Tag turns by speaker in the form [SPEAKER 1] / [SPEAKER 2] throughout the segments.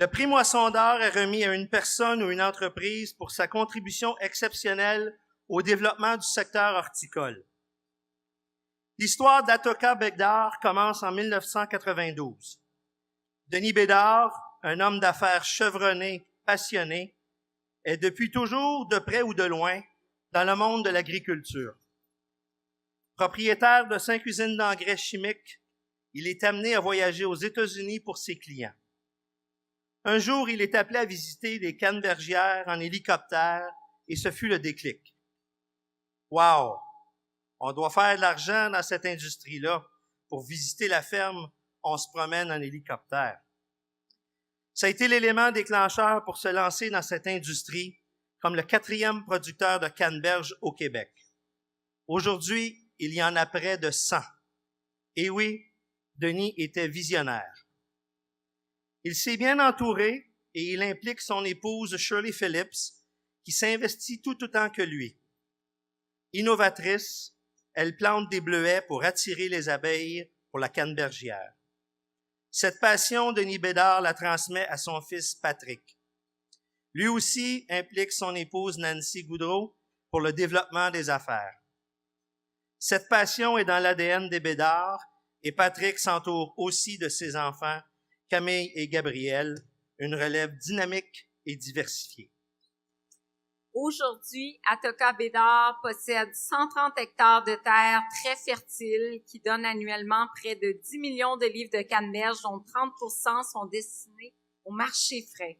[SPEAKER 1] Le prix Moisson d'or est remis à une personne ou une entreprise pour sa contribution exceptionnelle au développement du secteur horticole. L'histoire d'Atoka Bédard commence en 1992. Denis Bédard, un homme d'affaires chevronné, passionné, est depuis toujours, de près ou de loin, dans le monde de l'agriculture. Propriétaire de 5 usines d'engrais chimiques, il est amené à voyager aux États-Unis pour ses clients. Un jour, il est appelé à visiter des cannebergières en hélicoptère et ce fut le déclic. Wow! On doit faire de l'argent dans cette industrie-là. Pour visiter la ferme, on se promène en hélicoptère. Ça a été l'élément déclencheur pour se lancer dans cette industrie comme le 4e producteur de canneberge au Québec. Aujourd'hui, il y en a près de 100. Et oui, Denis était visionnaire. Il s'est bien entouré et il implique son épouse Shirley Phillips, qui s'investit tout autant que lui. Innovatrice, elle plante des bleuets pour attirer les abeilles pour la cannebergière. Cette passion, Denis Bédard la transmet à son fils Patrick. Lui aussi implique son épouse Nancy Goudreau pour le développement des affaires. Cette passion est dans l'ADN des Bédard et Patrick s'entoure aussi de ses enfants, Camille et Gabriel, une relève dynamique et diversifiée.
[SPEAKER 2] Aujourd'hui, Atoka Bédard possède 130 hectares de terre très fertiles qui donnent annuellement près de 10 millions de livres de canneberge, dont 30% sont destinés au marché frais.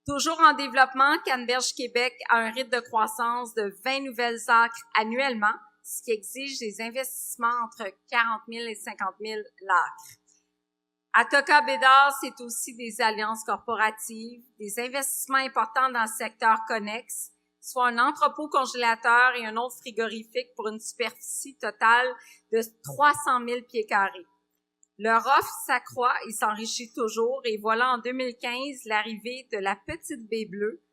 [SPEAKER 2] Toujours en développement, Canneberge Québec a un rythme de croissance de 20 nouvelles acres annuellement, ce qui exige des investissements entre 40 000 et 50 000 l'acre. Atoka Bédard, c'est aussi des alliances corporatives, des investissements importants dans le secteur connexe, soit un entrepôt congélateur et un autre frigorifique pour une superficie totale de 300 000 pieds carrés. Leur offre s'accroît et s'enrichit toujours et voilà en 2015 l'arrivée de la petite baie bleue.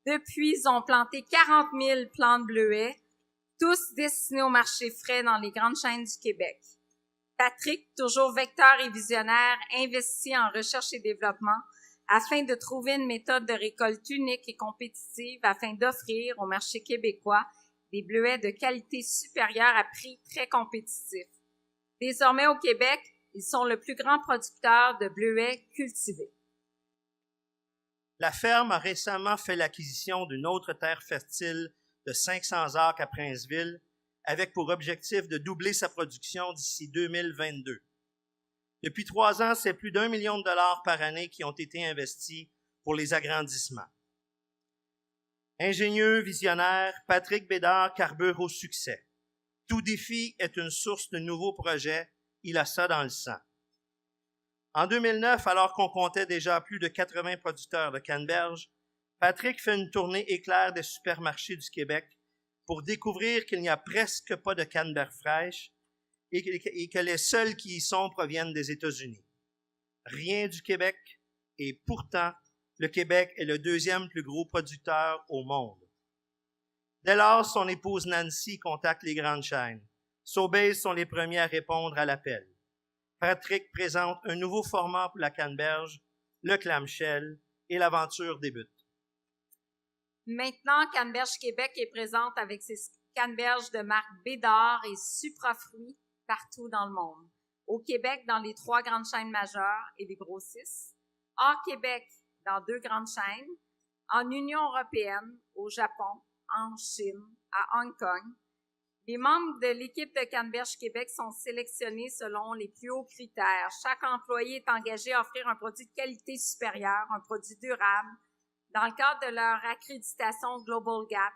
[SPEAKER 2] Depuis, ils ont planté 40 000 plants de bleuets, tous destinés au marché frais dans les grandes chaînes du Québec. Patrick, toujours vecteur et visionnaire, investit en recherche et développement afin de trouver une méthode de récolte unique et compétitive afin d'offrir au marché québécois des bleuets de qualité supérieure à prix très compétitif. Désormais au Québec, ils sont le plus grand producteur de bleuets cultivés.
[SPEAKER 1] La ferme a récemment fait l'acquisition d'une autre terre fertile de 500 acres à Princeville, avec pour objectif de doubler sa production d'ici 2022. Depuis 3 ans, c'est plus d'1 million de dollars par année qui ont été investis pour les agrandissements. Ingénieux, visionnaire, Patrick Bédard carbure au succès. Tout défi est une source de nouveaux projets, il a ça dans le sang. En 2009, alors qu'on comptait déjà plus de 80 producteurs de canneberge, Patrick fait une tournée éclair des supermarchés du Québec pour découvrir qu'il n'y a presque pas de canneberge fraîche et que les seuls qui y sont proviennent des États-Unis. Rien du Québec, et pourtant, le Québec est le 2e plus gros producteur au monde. Dès lors, son épouse Nancy contacte les grandes chaînes. Sobeys sont les premiers à répondre à l'appel. Patrick présente un nouveau format pour la canneberge, le clamshell, et l'aventure débute.
[SPEAKER 2] Maintenant, Canneberge Québec est présente avec ses canneberges de marque Bédard et Suprafruits partout dans le monde. Au Québec, dans les 3 grandes chaînes majeures et les grossistes. Hors Québec, dans 2 grandes chaînes. En Union européenne, au Japon, en Chine, à Hong Kong. Les membres de l'équipe de Canneberge Québec sont sélectionnés selon les plus hauts critères. Chaque employé est engagé à offrir un produit de qualité supérieure, un produit durable, dans le cadre de leur accréditation Global Gap.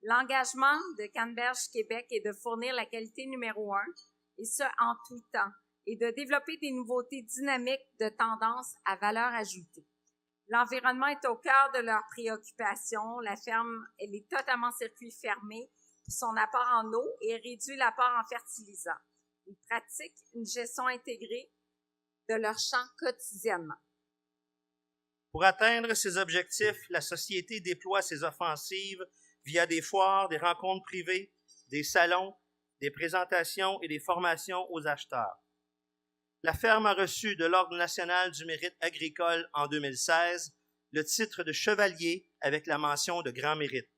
[SPEAKER 2] L'engagement de Canneberge Québec est de fournir la qualité numéro 1, et ce, en tout temps, et de développer des nouveautés dynamiques de tendance à valeur ajoutée. L'environnement est au cœur de leurs préoccupations. La ferme, elle est totalement circuit fermé pour son apport en eau et réduit l'apport en fertilisants. Ils pratiquent une gestion intégrée de leurs champs quotidiennement.
[SPEAKER 1] Pour atteindre ces objectifs, la société déploie ses offensives via des foires, des rencontres privées, des salons, des présentations et des formations aux acheteurs. La ferme a reçu de l'Ordre national du mérite agricole en 2016 le titre de chevalier avec la mention de grand mérite.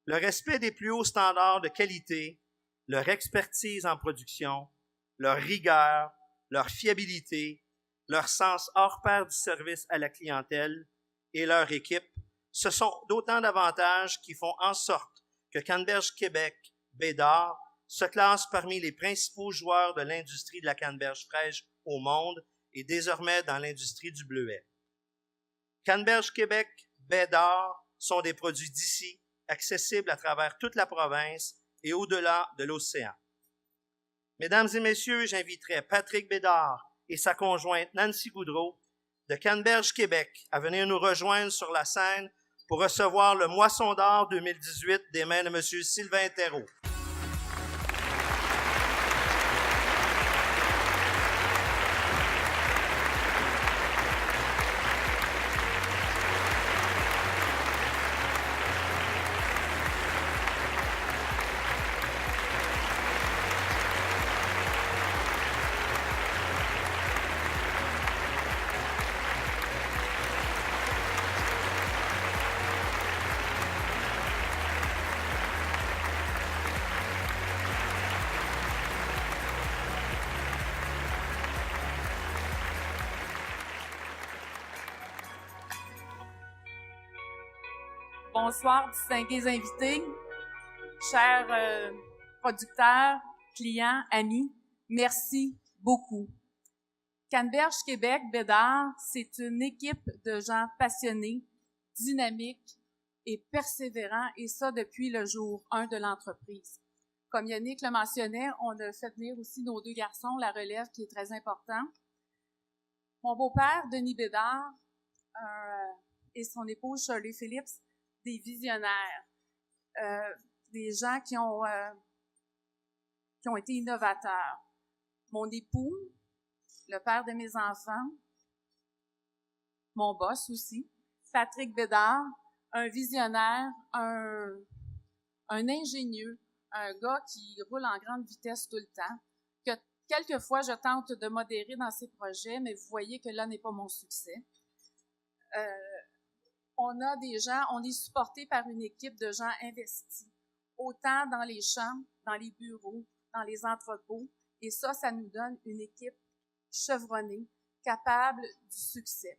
[SPEAKER 1] Le respect des plus hauts standards de qualité, leur expertise en production, leur rigueur, leur fiabilité, leur sens hors pair du service à la clientèle et leur équipe, ce sont d'autant d'avantages qui font en sorte que Canneberge Québec, Bédard, se classe parmi les principaux joueurs de l'industrie de la canneberge fraîche au monde et désormais dans l'industrie du bleuet. Canneberge Québec, Bédard sont des produits d'ici, accessibles à travers toute la province et au-delà de l'océan. Mesdames et messieurs, j'inviterai Patrick Bédard et sa conjointe Nancy Goudreau de Canneberge Québec à venir nous rejoindre sur la scène pour recevoir le Moisson d'or 2018 des mains de M. Sylvain Thérault.
[SPEAKER 3] Bonsoir, distingués invités, chers producteurs, clients, amis, merci beaucoup. Canneberge Québec, Bédard, c'est une équipe de gens passionnés, dynamiques et persévérants, et ça depuis le jour 1 de l'entreprise. Comme Yannick le mentionnait, on a fait venir aussi nos 2 garçons, la relève qui est très important. Mon beau-père, Denis Bédard, et son épouse, Shirley Phillips, des visionnaires, des gens qui ont été innovateurs. Mon époux, le père de mes enfants, mon boss aussi, Patrick Bédard, un visionnaire, un ingénieux, un gars qui roule en grande vitesse tout le temps, que quelquefois je tente de modérer dans ses projets, mais vous voyez que là n'est pas mon succès. On a des gens, on est supporté par une équipe de gens investis, autant dans les champs, dans les bureaux, dans les entrepôts, et ça nous donne une équipe chevronnée, capable du succès.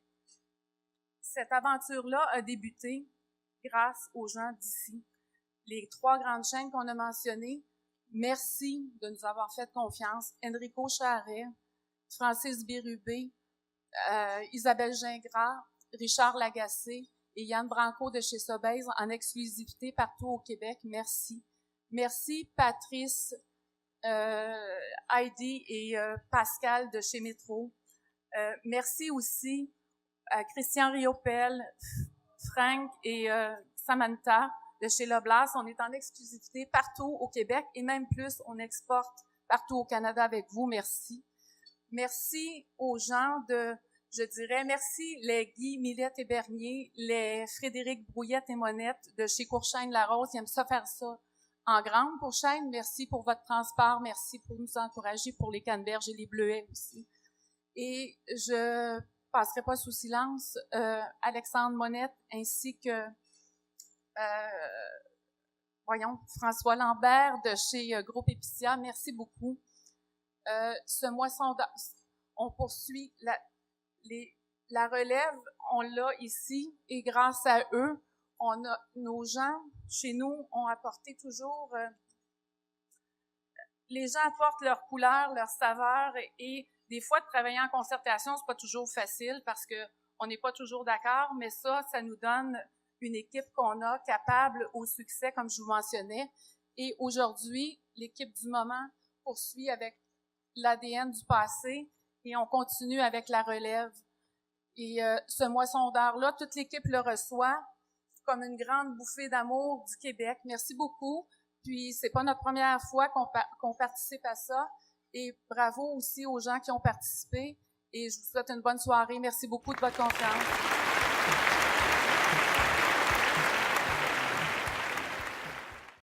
[SPEAKER 3] Cette aventure-là a débuté grâce aux gens d'ici. Les 3 grandes chaînes qu'on a mentionnées, merci de nous avoir fait confiance. Enrico Charret, Francis Bérubé, Isabelle Gingras, Richard Lagacé, et Yann Branco de chez Sobeys en exclusivité partout au Québec. Merci. Merci Patrice, Heidi et Pascal de chez Métro. Merci aussi à Christian Riopel, Frank et Samantha de chez Leblas. On est en exclusivité partout au Québec et même plus, on exporte partout au Canada avec vous. Merci. Merci aux gens je dirais merci les Guy, Millette et Bernier, les Frédéric Brouillette et Monette de chez Courchaine-Larose. Ils aiment ça faire ça en grande pour Courchaine. Merci pour votre transport. Merci pour nous encourager pour les canneberges et les bleuets aussi. Et je passerai pas sous silence Alexandre Monette ainsi que François Lambert de chez Groupe Épicia. Merci beaucoup. Ce moisson d'or, on poursuit la relève, on l'a ici, et grâce à eux, nos gens, chez nous, ont apporté toujours, les gens apportent leur couleur, leur saveur, et des fois, de travailler en concertation, c'est pas toujours facile parce que on n'est pas toujours d'accord, mais ça nous donne une équipe qu'on a capable au succès, comme je vous mentionnais. Et aujourd'hui, l'équipe du moment poursuit avec l'ADN du passé, et on continue avec la relève. Et ce moisson d'or-là, toute l'équipe le reçoit comme une grande bouffée d'amour du Québec. Merci beaucoup. Puis, c'est pas notre première fois qu'on participe à ça. Et bravo aussi aux gens qui ont participé. Et je vous souhaite une bonne soirée. Merci beaucoup de votre confiance.